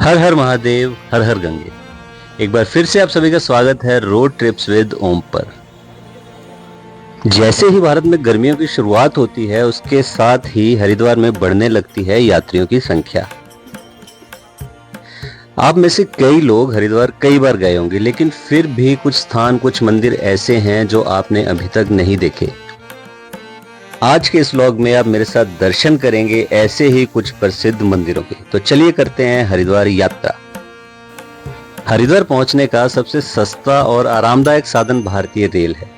हर हर महादेव, हर हर गंगे। एक बार फिर से आप सभी का स्वागत है रोड ट्रिप्स विद ओम पर। जैसे ही भारत में गर्मियों की शुरुआत होती है, उसके साथ ही हरिद्वार में बढ़ने लगती है यात्रियों की संख्या। आप में से कई लोग हरिद्वार कई बार गए होंगे, लेकिन फिर भी कुछ स्थान, कुछ मंदिर ऐसे हैं जो आपने अभी तक नहीं देखे। आज के इस व्लॉग में आप मेरे साथ दर्शन करेंगे ऐसे ही कुछ प्रसिद्ध मंदिरों के। तो चलिए करते हैं हरिद्वार यात्रा। हरिद्वार पहुंचने का सबसे सस्ता और आरामदायक साधन भारतीय रेल है,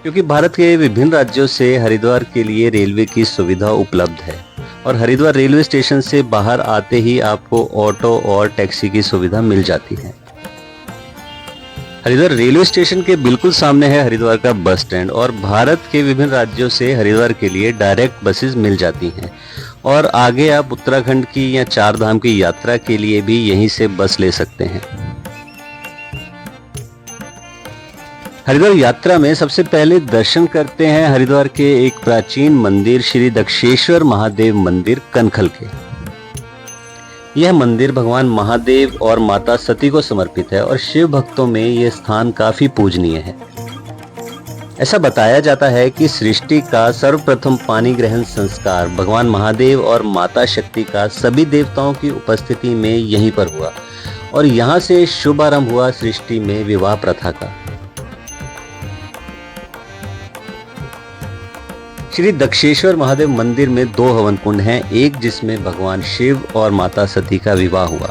क्योंकि भारत के विभिन्न राज्यों से हरिद्वार के लिए रेलवे की सुविधा उपलब्ध है और हरिद्वार रेलवे स्टेशन से बाहर आते ही आपको ऑटो और टैक्सी की सुविधा मिल जाती है। हरिद्वार रेलवे स्टेशन के बिल्कुल सामने है हरिद्वार का बस स्टैंड और भारत के विभिन्न राज्यों से हरिद्वार के लिए डायरेक्ट बसेस मिल जाती हैं और आगे आप उत्तराखंड की या चार धाम की यात्रा के लिए भी यहीं से बस ले सकते हैं। हरिद्वार यात्रा में सबसे पहले दर्शन करते हैं हरिद्वार के एक प्राचीन मंदिर श्री दक्षेश्वर महादेव मंदिर कनखल के। यह मंदिर भगवान महादेव और माता सती को समर्पित है और शिव भक्तों में यह स्थान काफी पूजनीय है। ऐसा बताया जाता है कि सृष्टि का सर्वप्रथम पानी ग्रहण संस्कार भगवान महादेव और माता शक्ति का सभी देवताओं की उपस्थिति में यहीं पर हुआ और यहाँ से शुभ आरंभ हुआ सृष्टि में विवाह प्रथा का। श्री दक्षेश्वर महादेव मंदिर में दो हवन कुंड हैं, एक जिसमें भगवान शिव और माता सती का विवाह हुआ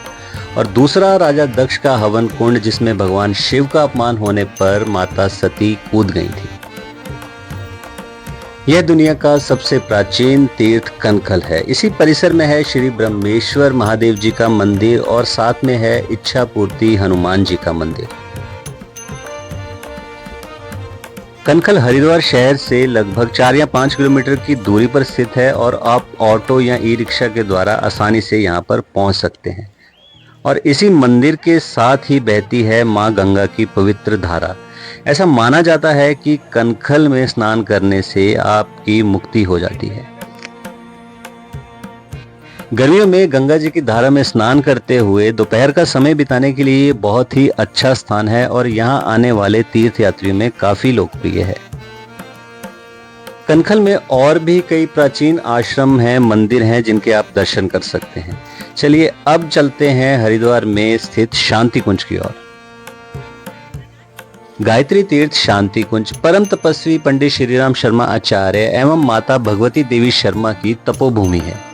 और दूसरा राजा दक्ष का हवन कुंड जिसमें भगवान शिव का अपमान होने पर माता सती कूद गई थी। यह दुनिया का सबसे प्राचीन तीर्थ कनखल है। इसी परिसर में है श्री ब्रह्मेश्वर महादेव जी का मंदिर और साथ में है इच्छा पूर्ति हनुमान जी का मंदिर। कनखल हरिद्वार शहर से लगभग 4 या 5 किलोमीटर की दूरी पर स्थित है और आप ऑटो या ई रिक्शा के द्वारा आसानी से यहाँ पर पहुँच सकते हैं। और इसी मंदिर के साथ ही बहती है माँ गंगा की पवित्र धारा। ऐसा माना जाता है कि कनखल में स्नान करने से आपकी मुक्ति हो जाती है। गर्मियों में गंगा जी की धारा में स्नान करते हुए दोपहर का समय बिताने के लिए बहुत ही अच्छा स्थान है और यहाँ आने वाले तीर्थ यात्रियों में काफी लोकप्रिय है। कनखल में और भी कई प्राचीन आश्रम हैं, मंदिर हैं जिनके आप दर्शन कर सकते हैं। चलिए अब चलते हैं हरिद्वार में स्थित शांति कुंज की ओर। गायत्री तीर्थ शांति कुंज परम तपस्वी पंडित श्रीराम शर्मा आचार्य एवं माता भगवती देवी शर्मा की तपोभूमि है।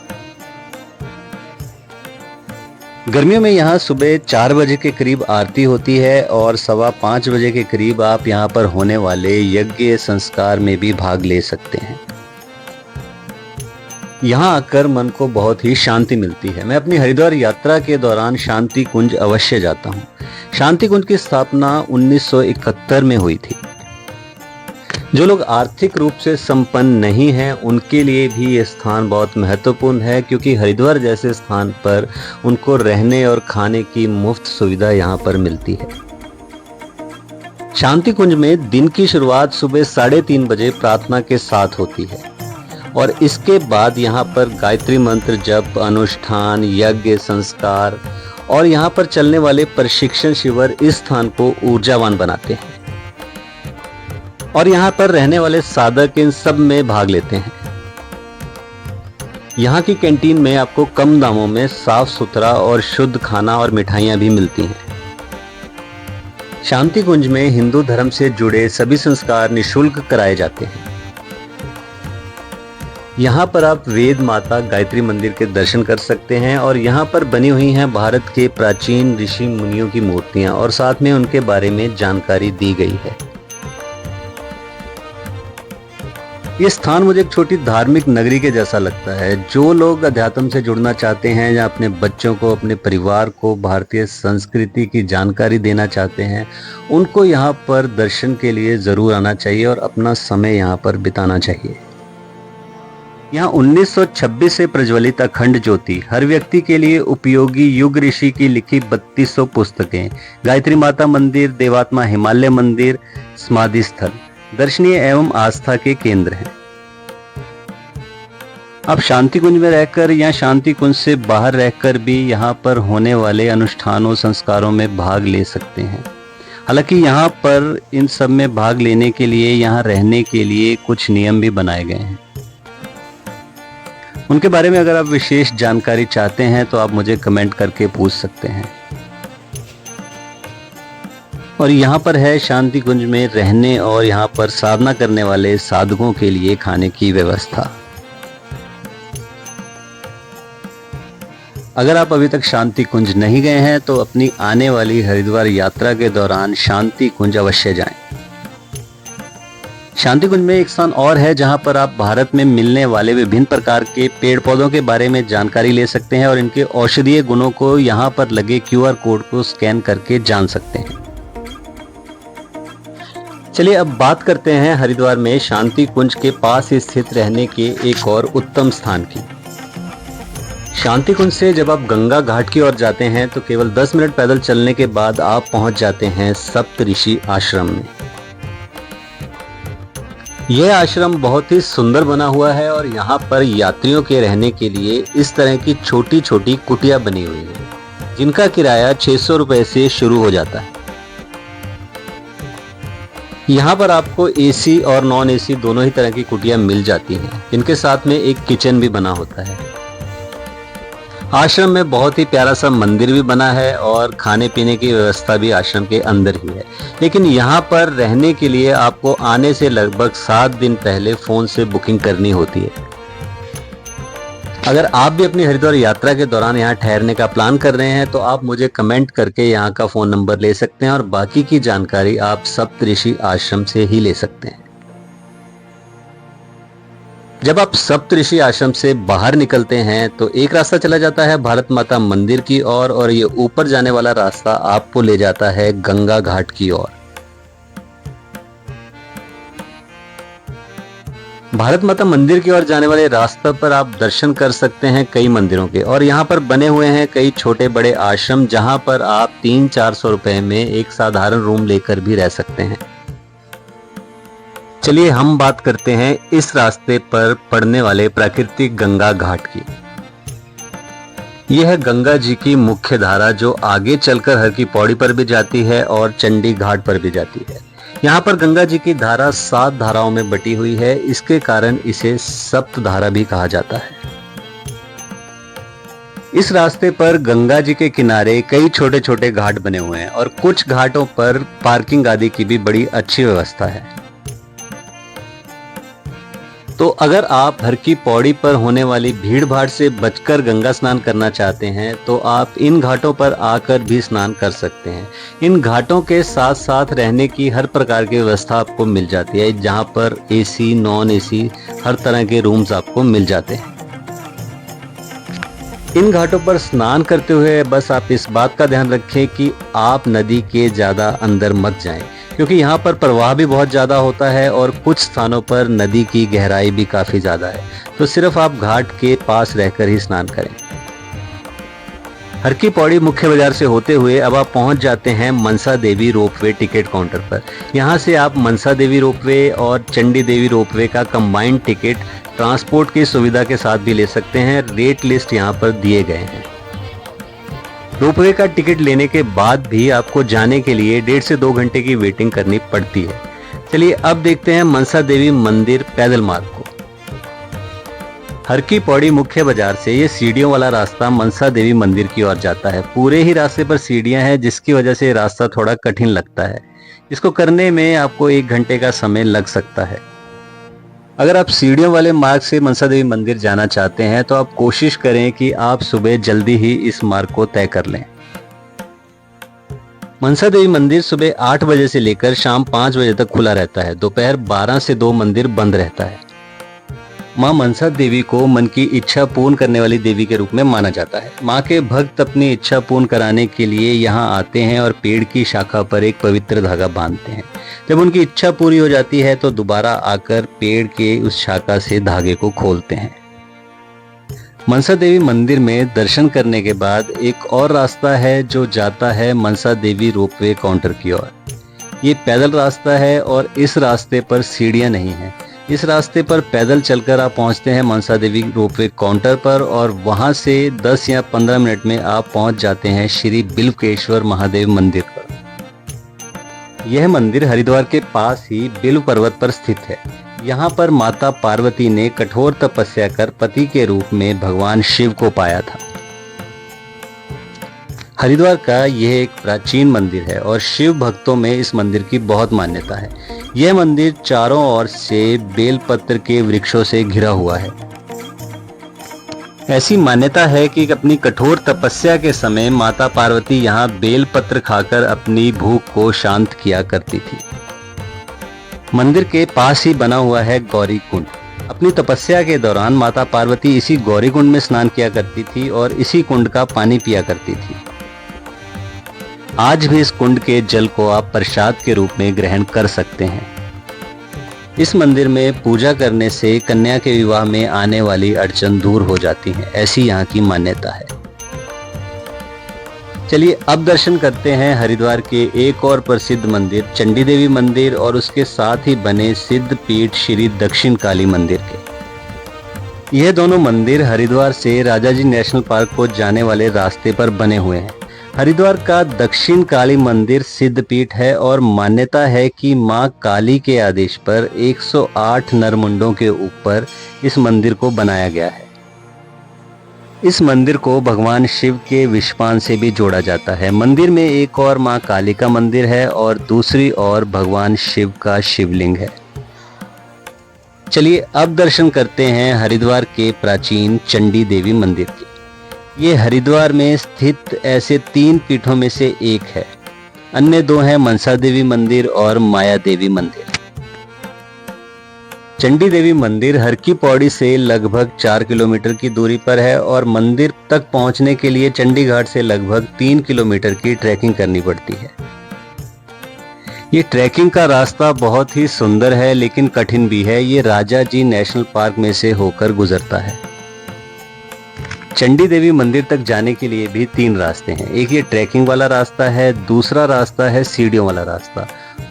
गर्मियों में यहाँ सुबह 4 बजे के करीब आरती होती है और 5:15 बजे के करीब आप यहाँ पर होने वाले यज्ञ संस्कार में भी भाग ले सकते हैं। यहाँ आकर मन को बहुत ही शांति मिलती है। मैं अपनी हरिद्वार यात्रा के दौरान शांति कुंज अवश्य जाता हूँ। शांति कुंज की स्थापना 1971 में हुई थी। जो लोग आर्थिक रूप से संपन्न नहीं हैं, उनके लिए भी ये स्थान बहुत महत्वपूर्ण है, क्योंकि हरिद्वार जैसे स्थान पर उनको रहने और खाने की मुफ्त सुविधा यहाँ पर मिलती है। शांति कुंज में दिन की शुरुआत सुबह 3:30 बजे प्रार्थना के साथ होती है और इसके बाद यहाँ पर गायत्री मंत्र जप, अनुष्ठान, यज्ञ संस्कार और यहाँ पर चलने वाले प्रशिक्षण शिविर इस स्थान को ऊर्जावान बनाते हैं और यहाँ पर रहने वाले साधक इन सब में भाग लेते हैं। यहाँ की कैंटीन में आपको कम दामों में साफ सुथरा और शुद्ध खाना और मिठाइयाँ भी मिलती हैं। शांति कुंज में हिंदू धर्म से जुड़े सभी संस्कार निःशुल्क कराए जाते हैं। यहाँ पर आप वेद माता गायत्री मंदिर के दर्शन कर सकते हैं और यहाँ पर बनी हुई हैं भारत के प्राचीन ऋषि मुनियों की मूर्तियाँ और साथ में उनके बारे में जानकारी दी गई है। ये स्थान मुझे एक छोटी धार्मिक नगरी के जैसा लगता है। जो लोग अध्यात्म से जुड़ना चाहते हैं या अपने बच्चों को, अपने परिवार को भारतीय संस्कृति की जानकारी देना चाहते हैं, उनको यहाँ पर दर्शन के लिए ज़रूर आना चाहिए और अपना समय यहाँ पर बिताना चाहिए। यहाँ 1926 से प्रज्वलित अखंड ज्योति, हर व्यक्ति के लिए उपयोगी युग ऋषि की लिखी 3200 पुस्तकें, गायत्री माता मंदिर, देवात्मा हिमालय मंदिर, समाधि स्थल दर्शनीय एवं आस्था के केंद्र हैं। आप शांति कुंज में रहकर या शांति कुंज से बाहर रहकर भी यहाँ पर होने वाले अनुष्ठानों संस्कारों में भाग ले सकते हैं। हालांकि यहाँ पर इन सब में भाग लेने के लिए यहाँ रहने के लिए कुछ नियम भी बनाए गए हैं। उनके बारे में अगर आप विशेष जानकारी चाहते हैं तो आप मुझे कमेंट करके पूछ सकते हैं। और यहाँ पर है शांति कुंज में रहने और यहाँ पर साधना करने वाले साधकों के लिए खाने की व्यवस्था। अगर आप अभी तक शांति कुंज नहीं गए हैं तो अपनी आने वाली हरिद्वार यात्रा के दौरान शांति कुंज अवश्य जाएं। शांति कुंज में एक स्थान और है जहां पर आप भारत में मिलने वाले विभिन्न प्रकार के पेड़ पौधों के बारे में जानकारी ले सकते हैं और इनके औषधीय गुणों को यहां पर लगे QR कोड को स्कैन करके जान सकते हैं। चलिए अब बात करते हैं हरिद्वार में शांति कुंज के पास स्थित रहने के एक और उत्तम स्थान की। शांति कुंज से जब आप गंगा घाट की ओर जाते हैं तो केवल 10 मिनट पैदल चलने के बाद आप पहुंच जाते हैं सप्तऋषि आश्रम में। यह आश्रम बहुत ही सुंदर बना हुआ है और यहाँ पर यात्रियों के रहने के लिए इस तरह की छोटी छोटी कुटिया बनी हुई है जिनका किराया 600 रुपए से शुरू हो जाता है। यहाँ पर आपको AC और नॉन AC दोनों ही तरह की कुटिया मिल जाती हैं। इनके साथ में एक किचन भी बना होता है। आश्रम में बहुत ही प्यारा सा मंदिर भी बना है और खाने पीने की व्यवस्था भी आश्रम के अंदर ही है। लेकिन यहाँ पर रहने के लिए आपको आने से लगभग 7 दिन पहले फोन से बुकिंग करनी होती है। अगर आप भी अपनी हरिद्वार यात्रा के दौरान यहाँ ठहरने का प्लान कर रहे हैं तो आप मुझे कमेंट करके यहाँ का फोन नंबर ले सकते हैं और बाकी की जानकारी आप सप्तऋषि आश्रम से ही ले सकते हैं। जब आप सप्तऋषि आश्रम से बाहर निकलते हैं तो एक रास्ता चला जाता है भारत माता मंदिर की ओर और ये ऊपर जाने वाला रास्ता आपको ले जाता है गंगा घाट की ओर। भारत माता मंदिर की ओर जाने वाले रास्ते पर आप दर्शन कर सकते हैं कई मंदिरों के और यहाँ पर बने हुए हैं कई छोटे बड़े आश्रम जहाँ पर आप 300-400 रुपए में एक साधारण रूम लेकर भी रह सकते हैं। चलिए हम बात करते हैं इस रास्ते पर पड़ने वाले प्राकृतिक गंगा घाट की। यह है गंगा जी की मुख्य धारा जो आगे चलकर हर की पौड़ी पर भी जाती है और चंडी घाट पर भी जाती है। यहाँ पर गंगा जी की धारा 7 धाराओं में बटी हुई है, इसके कारण इसे सप्त धारा भी कहा जाता है। इस रास्ते पर गंगा जी के किनारे कई छोटे छोटे घाट बने हुए हैं और कुछ घाटों पर पार्किंग आदि की भी बड़ी अच्छी व्यवस्था है। तो अगर आप हर की पौड़ी पर होने वाली भीड़ भाड़ से बचकर गंगा स्नान करना चाहते हैं तो आप इन घाटों पर आकर भी स्नान कर सकते हैं। इन घाटों के साथ साथ रहने की हर प्रकार की व्यवस्था आपको मिल जाती है जहां पर AC नॉन AC हर तरह के रूम्स आपको मिल जाते हैं। इन घाटों पर स्नान करते हुए बस आप इस बात का ध्यान रखें कि आप नदी के ज़्यादा अंदर मत जाएं क्योंकि यहाँ पर प्रवाह भी बहुत ज़्यादा होता है और कुछ स्थानों पर नदी की गहराई भी काफ़ी ज़्यादा है, तो सिर्फ आप घाट के पास रहकर ही स्नान करें। हर की पौड़ी मुख्य बाजार से होते हुए अब आप पहुँच जाते हैं Mansa Devi ropeway ticket counter पर। यहाँ से आप मनसा देवी रोपवे और चंडी देवी रोपवे का कंबाइंड टिकट ट्रांसपोर्ट की सुविधा के साथ भी ले सकते हैं। रेट लिस्ट यहाँ पर दिए गए हैं। रोपवे का टिकट लेने के बाद भी आपको जाने के लिए 1.5 से 2 घंटे की वेटिंग करनी पड़ती है। चलिए अब देखते हैं मनसा देवी मंदिर पैदल मार्ग को। हर की पौड़ी मुख्य बाजार से ये सीढ़ियों वाला रास्ता मनसा देवी मंदिर की ओर जाता है। पूरे ही रास्ते पर सीढ़ियां हैं जिसकी वजह से रास्ता थोड़ा कठिन लगता है। इसको करने में आपको 1 घंटे का समय लग सकता है। अगर आप सीढ़ियों वाले मार्ग से मनसा देवी मंदिर जाना चाहते हैं तो आप कोशिश करें कि आप सुबह जल्दी ही इस मार्ग को तय कर लें। मनसा देवी मंदिर सुबह 8 बजे से लेकर शाम 5 बजे तक खुला रहता है। दोपहर 12 से 2 मंदिर बंद रहता है। मां मनसा देवी को मन की इच्छा पूर्ण करने वाली देवी के रूप में माना जाता है। मां के भक्त अपनी इच्छा पूर्ण कराने के लिए यहाँ आते हैं और पेड़ की शाखा पर एक पवित्र धागा बांधते हैं। जब उनकी इच्छा पूरी हो जाती है तो दोबारा आकर पेड़ के उस शाखा से धागे को खोलते हैं। मनसा देवी मंदिर में दर्शन करने के बाद एक और रास्ता है जो जाता है मनसा देवी रोपवे काउंटर की ओर। ये पैदल रास्ता है और इस रास्ते पर सीढ़ियां नहीं हैं। इस रास्ते पर पैदल चलकर आप पहुंचते हैं मनसा देवी रोपवे काउंटर पर और वहां से 10 या 15 मिनट में आप पहुंच जाते हैं श्री बिल्वकेश्वर महादेव मंदिर पर। यह मंदिर हरिद्वार के पास ही बिल्व पर्वत पर स्थित है। यहाँ पर माता पार्वती ने कठोर तपस्या कर पति के रूप में भगवान शिव को पाया था। हरिद्वार का यह एक प्राचीन मंदिर है और शिव भक्तों में इस मंदिर की बहुत मान्यता है। यह मंदिर चारों ओर से बेलपत्र के वृक्षों से घिरा हुआ है। ऐसी मान्यता है कि अपनी कठोर तपस्या के समय माता पार्वती यहाँ बेलपत्र खाकर अपनी भूख को शांत किया करती थी। मंदिर के पास ही बना हुआ है गौरी कुंड। अपनी तपस्या के दौरान माता पार्वती इसी गौरी कुंड में स्नान किया करती थी और इसी कुंड का पानी पिया करती थी। आज भी इस कुंड के जल को आप प्रसाद के रूप में ग्रहण कर सकते हैं। इस मंदिर में पूजा करने से कन्या के विवाह में आने वाली अड़चन दूर हो जाती है, ऐसी यहाँ की मान्यता है। चलिए अब दर्शन करते हैं हरिद्वार के एक और प्रसिद्ध मंदिर चंडी देवी मंदिर और उसके साथ ही बने सिद्ध पीठ श्री दक्षिण काली मंदिर के। यह दोनों मंदिर हरिद्वार से राजाजी नेशनल पार्क को जाने वाले रास्ते पर बने हुए हैं। हरिद्वार का दक्षिण काली मंदिर सिद्धपीठ है और मान्यता है कि मां काली के आदेश पर 108 नरमुंडों के ऊपर इस मंदिर को बनाया गया है। इस मंदिर को भगवान शिव के विषपान से भी जोड़ा जाता है। मंदिर में एक और मां काली का मंदिर है और दूसरी ओर भगवान शिव का शिवलिंग है। चलिए अब दर्शन करते हैं हरिद्वार के प्राचीन चंडी देवी मंदिर के। ये हरिद्वार में स्थित ऐसे 3 पीठों में से एक है। अन्य 2 हैं मनसा देवी मंदिर और माया देवी मंदिर। चंडी देवी मंदिर हर की पौड़ी से लगभग 4 किलोमीटर की दूरी पर है और मंदिर तक पहुंचने के लिए चंडी घाट से लगभग 3 किलोमीटर की ट्रैकिंग करनी पड़ती है। ये ट्रैकिंग का रास्ता बहुत ही सुंदर है लेकिन कठिन भी है। ये राजाजी नेशनल पार्क में से होकर गुजरता है। चंडी देवी मंदिर तक जाने के लिए भी 3 रास्ते हैं। एक ये ट्रैकिंग वाला रास्ता है, दूसरा रास्ता है सीढ़ियों वाला रास्ता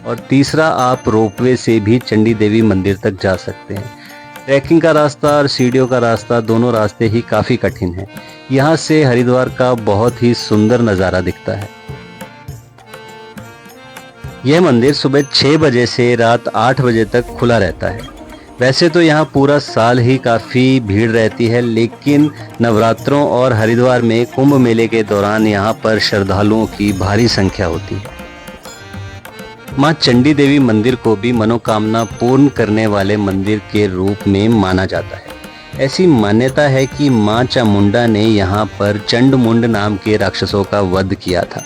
और तीसरा आप रोपवे से भी चंडी देवी मंदिर तक जा सकते हैं। ट्रैकिंग का रास्ता और सीढ़ियों का रास्ता दोनों रास्ते ही काफ़ी कठिन हैं। यहाँ से हरिद्वार का बहुत ही सुंदर नज़ारा दिखता है। यह मंदिर सुबह 6 बजे से रात 8 बजे तक खुला रहता है। वैसे तो यहाँ पूरा साल ही काफ़ी भीड़ रहती है लेकिन नवरात्रों और हरिद्वार में कुंभ मेले के दौरान यहाँ पर श्रद्धालुओं की भारी संख्या होती है। माँ चंडी देवी मंदिर को भी मनोकामना पूर्ण करने वाले मंदिर के रूप में माना जाता है। ऐसी मान्यता है कि माँ चामुंडा ने यहाँ पर चंडमुंड नाम के राक्षसों का वध किया था।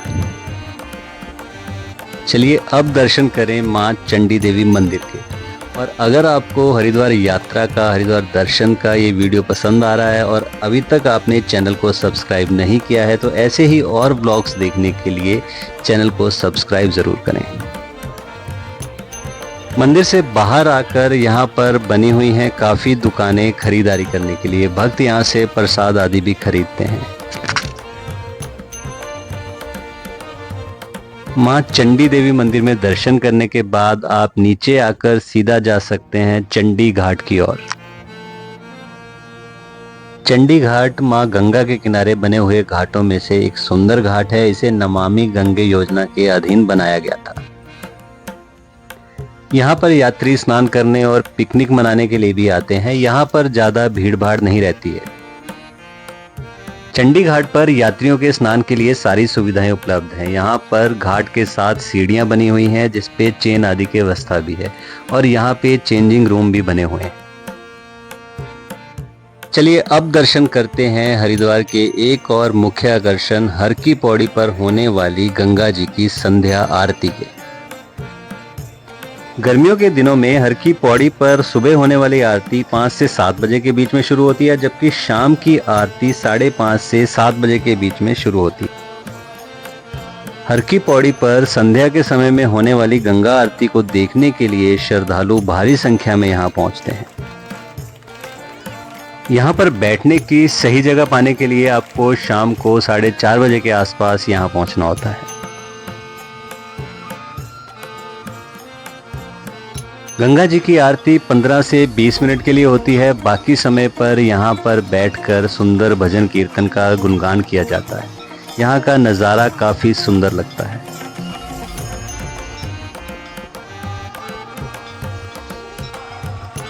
चलिए अब दर्शन करें माँ चंडी देवी मंदिर के। और अगर आपको हरिद्वार यात्रा का, हरिद्वार दर्शन का ये वीडियो पसंद आ रहा है और अभी तक आपने चैनल को सब्सक्राइब नहीं किया है तो ऐसे ही और ब्लॉग्स देखने के लिए चैनल को सब्सक्राइब ज़रूर करें। मंदिर से बाहर आकर यहाँ पर बनी हुई हैं काफ़ी दुकानें खरीदारी करने के लिए। भक्त यहाँ से प्रसाद आदि भी खरीदते हैं। माँ चंडी देवी मंदिर में दर्शन करने के बाद आप नीचे आकर सीधा जा सकते हैं चंडी घाट की ओर। चंडी घाट माँ गंगा के किनारे बने हुए घाटों में से एक सुंदर घाट है। इसे नमामि गंगे योजना के अधीन बनाया गया था। यहाँ पर यात्री स्नान करने और पिकनिक मनाने के लिए भी आते हैं। यहाँ पर ज्यादा भीड़ भाड़ नहीं रहती है। चंडी घाट पर यात्रियों के स्नान के लिए सारी सुविधाएं उपलब्ध हैं। यहाँ पर घाट के साथ सीढ़ियां बनी हुई हैं जिसपे चेन आदि की व्यवस्था भी है और यहाँ पे चेंजिंग रूम भी बने हुए हैं। चलिए अब दर्शन करते हैं हरिद्वार के एक और मुख्य आकर्षण हर की पौड़ी पर होने वाली गंगा जी की संध्या आरती के। गर्मियों के दिनों में हर की पौड़ी पर सुबह होने वाली आरती 5 से 7 बजे के बीच में शुरू होती है, जबकि शाम की आरती 5:30 से 7 बजे के बीच में शुरू होती है। हर की पौड़ी पर संध्या के समय में होने वाली गंगा आरती को देखने के लिए श्रद्धालु भारी संख्या में यहाँ पहुँचते हैं। यहाँ पर बैठने की सही जगह पाने के लिए आपको शाम को 4:30 बजे के आसपास यहाँ पहुँचना होता है। गंगा जी की आरती 15 से 20 मिनट के लिए होती है। बाकी समय पर यहाँ पर बैठकर सुंदर भजन कीर्तन का गुणगान किया जाता है। यहाँ का नज़ारा काफ़ी सुंदर लगता है।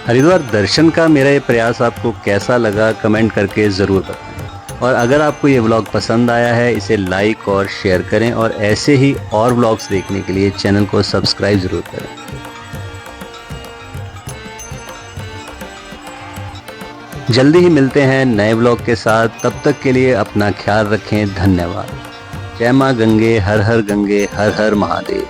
हरिद्वार दर्शन का मेरा ये प्रयास आपको कैसा लगा, कमेंट करके ज़रूर बताएं। और अगर आपको ये व्लॉग पसंद आया है, इसे लाइक और शेयर करें, और ऐसे ही और व्लॉग्स देखने के लिए चैनल को सब्सक्राइब ज़रूर करें। जल्दी ही मिलते हैं नए व्लॉग के साथ। तब तक के लिए अपना ख्याल रखें। धन्यवाद। जय माँ गंगे, हर हर गंगे, हर हर महादेव।